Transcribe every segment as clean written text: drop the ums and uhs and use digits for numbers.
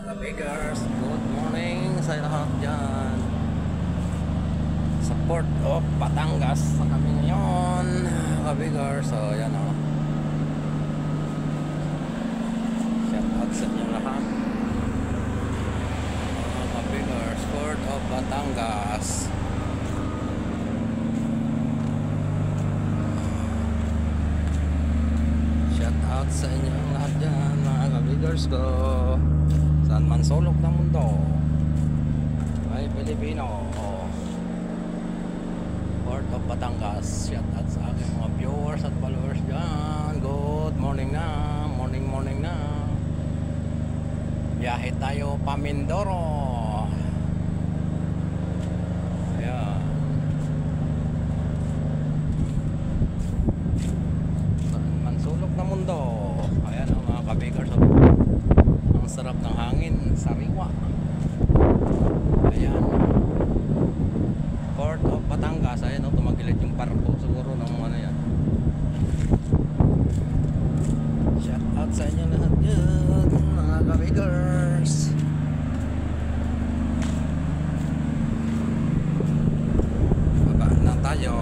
Kabigars, good morning sa lahat dyan sa Port of Batangas sa kami ngayon Kabigars. So yan o, shout out sa inyo lahat Kabigars, Port of Batangas. Shout out sa inyo lahat dyan mga Kabigars ko, saan man sulok ng mundo ay Pilipino. Port of Batangas, shout out sa aking mga viewers at followers dyan. Good morning na, morning na. Biyahe tayo pa Mindoro. Ayan, saan man sulok ng mundo. Ayan ang mga Kabigars, ang sarap ng hangin, sariwa. Ayan, Port of Batangas. Ayan o, tumagilid yung parko siguro ng ano yan. Shout out sa inyo lahat yun mga Kabigars. Baba na tayo.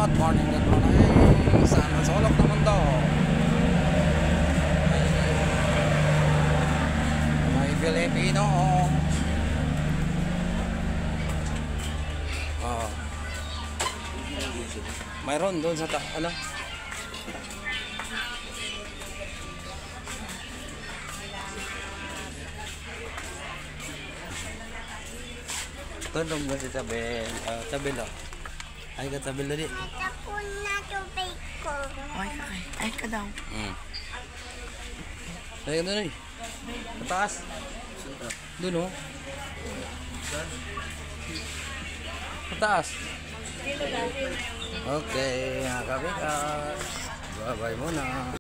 Good morning, saan ang sulok ng mundo may Pilipino. Mayroon doon sa ano, tulong mo si Tabel. Tabel o, ay ka Tabel na di. Natapon na tubig ko. Ay ka daw. Ay ka doon eh. Mataas. Doon o. Mataas. Okay, mga Kabigars. Bye-bye muna.